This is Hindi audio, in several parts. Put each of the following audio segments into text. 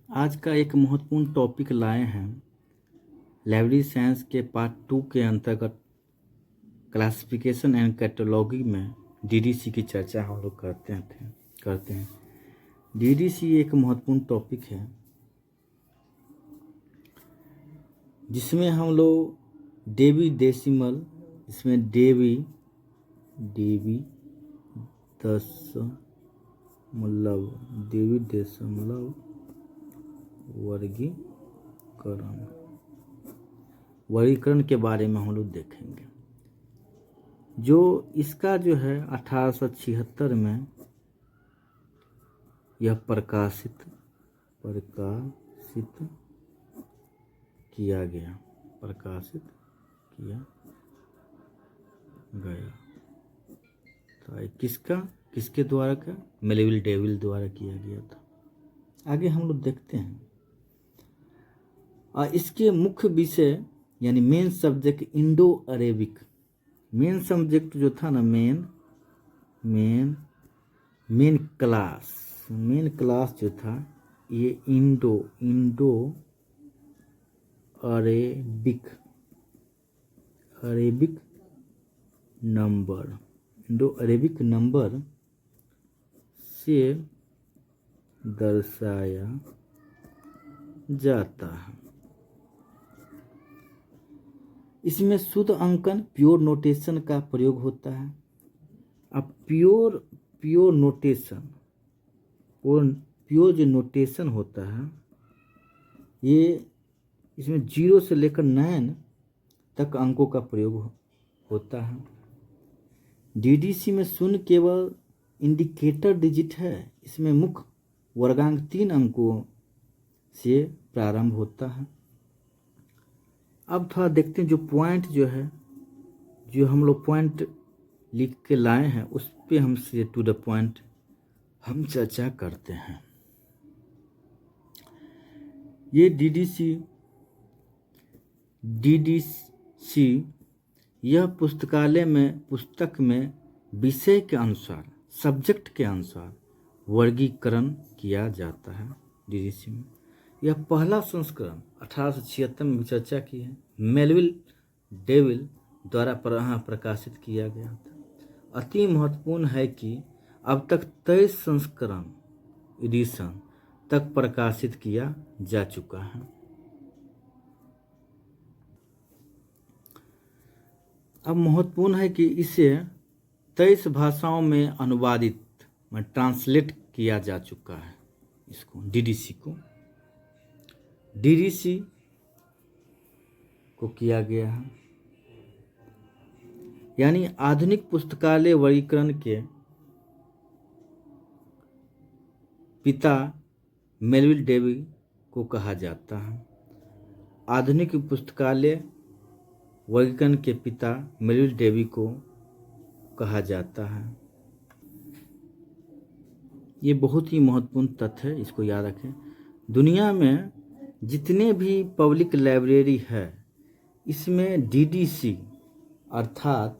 आज का एक महत्वपूर्ण टॉपिक लाए हैं। लाइब्रेरी साइंस के पार्ट 2 के अंतर्गत क्लासिफिकेशन एंड कैटलॉगिंग में डीडीसी की चर्चा हम लोग करते हैं। डीडीसी एक महत्वपूर्ण टॉपिक है जिसमें हम लोग डेवी डेसिमल, इसमें डेवी दशमलव वर्गीकरण के बारे में हम लोग देखेंगे। जो इसका जो है 1876 में यह प्रकाशित किया गया। तो किसके द्वारा का? मेलविल डेविल द्वारा किया गया था। आगे हम लोग देखते हैं। इसके मुख्य विषय यानी main subject Indo Arabic. Main subject जो था ना, मेन क्लास जो था ये इंडो अरेबिक नंबर से दर्शाया जाता है। इसमें शुद्ध अंकन प्योर नोटेशन का प्रयोग होता है। अब प्योर जो नोटेशन होता है ये इसमें 0 से लेकर 9 तक अंकों का प्रयोग होता है। डीडीसी में शून्य केवल इंडिकेटर डिजिट है। इसमें मुख्य वर्गांक 3 अंकों से प्रारंभ होता है। अब थोड़ा देखते हैं जो पॉइंट जो हम लोग पॉइंट लिख के लाए हैं उस पे हम से टू द पॉइंट हम चर्चा करते हैं। ये डीडीसी यह पुस्तक में विषय के अनुसार, सब्जेक्ट के अनुसार वर्गीकरण किया जाता है। डीडीसी में यह पहला संस्करण 1876 में चर्चा की है। मेलविल डेविल द्वारा प्रकाशित किया गया था। अति महत्वपूर्ण है कि अब तक 23 संस्करण एडिशन तक प्रकाशित किया जा चुका है। अब महत्वपूर्ण है कि इसे 23 भाषाओं में अनुवादित ट्रांसलेट किया जा चुका है। इसको डीडीसी को किया गया है। यानी आधुनिक पुस्तकालय वर्गीकरण के पिता मेलविल डेवी को कहा जाता है। आधुनिक पुस्तकालय वर्गीकरण के पिता मेलविल डेवी को कहा जाता है। ये बहुत ही महत्वपूर्ण तथ्य है, इसको याद रखें। दुनिया में जितने भी पब्लिक लाइब्रेरी है इसमें डीडीसी अर्थात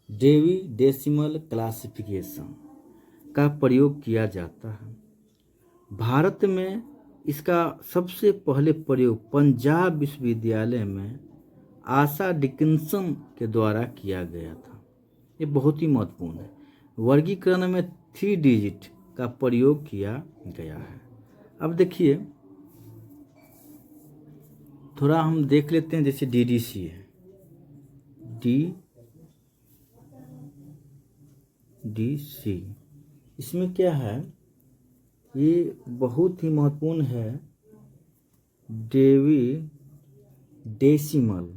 डेवी डेसिमल क्लासिफिकेशन का प्रयोग किया जाता है। भारत में इसका सबसे पहले प्रयोग पंजाब विश्वविद्यालय में आशा डिकिंसन के द्वारा किया गया था। ये बहुत ही महत्वपूर्ण है। वर्गीकरण में 3 डिजिट का प्रयोग किया गया है। अब देखिए थोड़ा हम देख लेते हैं। जैसे डीडीसी है, डीडीसी इसमें क्या है, ये बहुत ही महत्वपूर्ण है। डेवी डेसिमल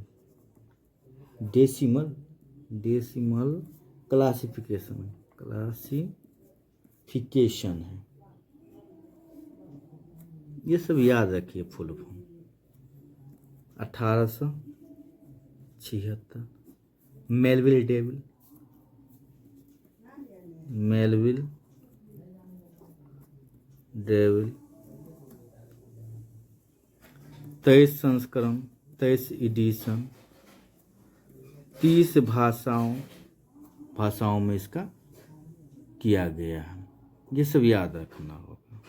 क्लासिफिकेशन है। ये सब याद रखिए। फुल फॉर्म 1876 मेलविल डेविल 23 संस्करण, 23 एडिशन, 30 भाषाओं में इसका किया गया है। ये सब याद रखना होगा।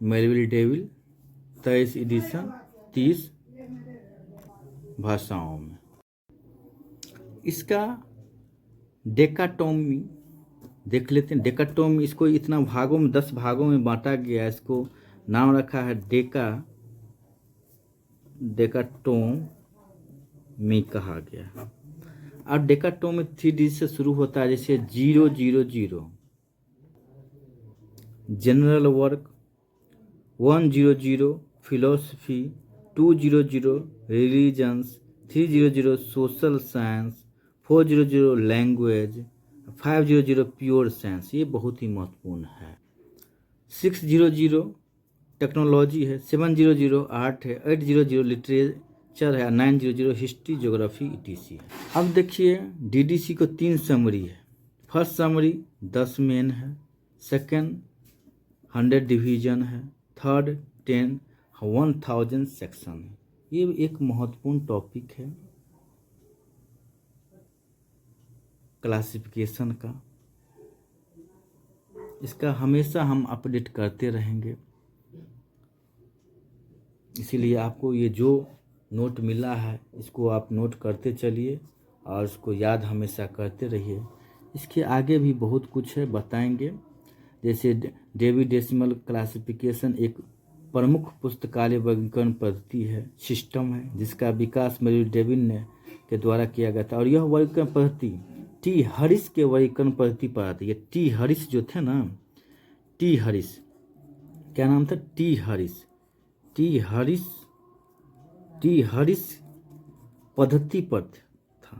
मेलविल डेविल 23 एडिशन 30 भाषाओं में। इसका डेकाटोमी देख लेते हैं। डेकाटोमी, इसको इतना भागों में 10 भागों में बांटा गया है। इसको नाम रखा है डेकाटोमी कहा गया है। और डेकाटोमी 3 डिजिट से शुरू होता है, जैसे 000 general work, 100 philosophy, 200 religions, 300 social science, 400 language, 500 pure science. ये बहुत ही महत्वपूर्ण है। 600 टेक्नोलॉजी है, 700 आर्ट है, 800 लिटरेचर है, 900 हिस्ट्री ज्योग्राफी ETC है। अब देखिए DDC को 3 समरी है। फर्स्ट समरी 10 मेन है, सेकंड 100 डिवीजन है, थर्ड 1000 सेक्शन है। ये एक महत्वपूर्ण टॉपिक है क्लासिफिकेशन का। इसका हमेशा हम अपडेट करते रहेंगे, इसीलिए आपको ये जो नोट मिला है इसको आप नोट करते चलिए और उसको याद हमेशा करते रहिए। इसके आगे भी बहुत कुछ है, बताएंगे। जैसे डेवी डेसिमल क्लासिफिकेशन एक प्रमुख पुस्तकालय वर्गीकरण पद्धति है, सिस्टम है, जिसका विकास मेलविल डेविल ने के द्वारा किया गया था। और यह वर्गीकरण पद्धति टी हरिस के वर्गीकरण पद्धति पर आती है। टी हरिस जो थे ना, टी हरिस, क्या नाम था? टी हरिस पद्धति पर था।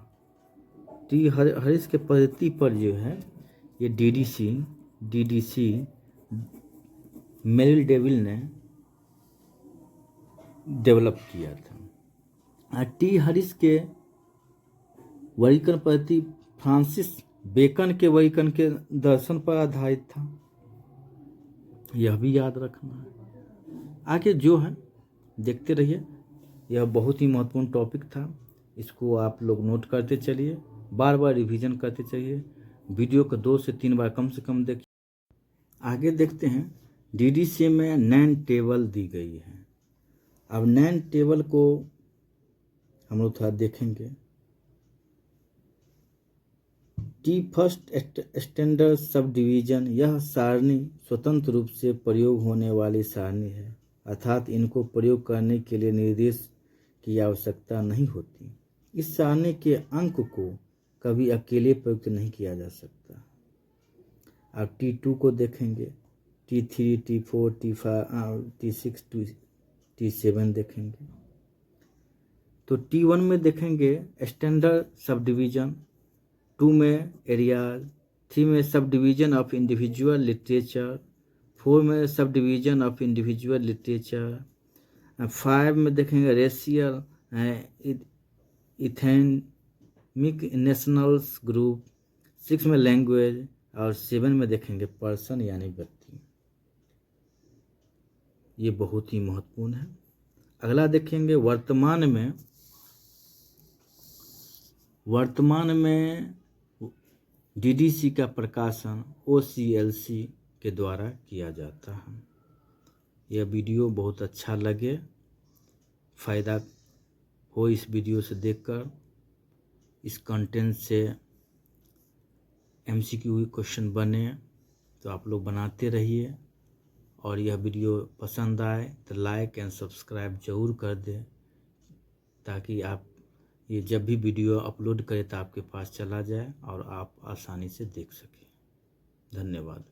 टी हरिस के पद्धति पर जो है ये डीडीसी मेलविल डेविल ने डेवलप किया था। टी हरिस के वर्गीकरण पद्धति फ्रांसिस बेकन के वर्गीकरण के दर्शन पर आधारित था। यह भी याद रखना है। आगे जो है देखते रहिए। यह बहुत ही महत्वपूर्ण टॉपिक था, इसको आप लोग नोट करते चलिए, बार बार रिवीजन करते चलिए। वीडियो को 2 से 3 बार कम से कम देखिए। आगे देखते हैं। डीडीसी में नैन टेबल दी गई है। अब नैन टेबल को हम लोग थोड़ा देखेंगे। T first standard sub division, यह सारणी स्वतंत्र रूप से प्रयोग होने वाली सारणी है, अर्थात इनको प्रयोग करने के लिए निर्देश की आवश्यकता नहीं होती। इस सारणी के अंक को कभी अकेले प्रयुक्त नहीं किया जा सकता। अब T2 को देखेंगे, T3, T4, T5, T6, T7 देखेंगे। तो T1 में देखेंगे स्टैंडर्ड सब डिवीजन, 2 में एरियाज, 3 में sub division of individual literature, 4 में sub division of individual literature, 5 में देखेंगे रेशियल इथेनिक नेशनल्स ग्रुप, 6 में लैंग्वेज और 7 में देखेंगे पर्सन यानी व्यक्ति। ये बहुत ही महत्वपूर्ण है। अगला देखेंगे वर्तमान में डीडीसी का प्रकाशन OCLC के द्वारा किया जाता है। यह वीडियो बहुत अच्छा लगे, फ़ायदा हो इस वीडियो से देखकर, इस कंटेंट से MCQ क्वेश्चन बने तो आप लोग बनाते रहिए। और यह वीडियो पसंद आए तो लाइक एंड सब्सक्राइब ज़रूर कर दें, ताकि आप ये जब भी वीडियो अपलोड करें तो आपके पास चला जाए और आप आसानी से देख सकें। धन्यवाद।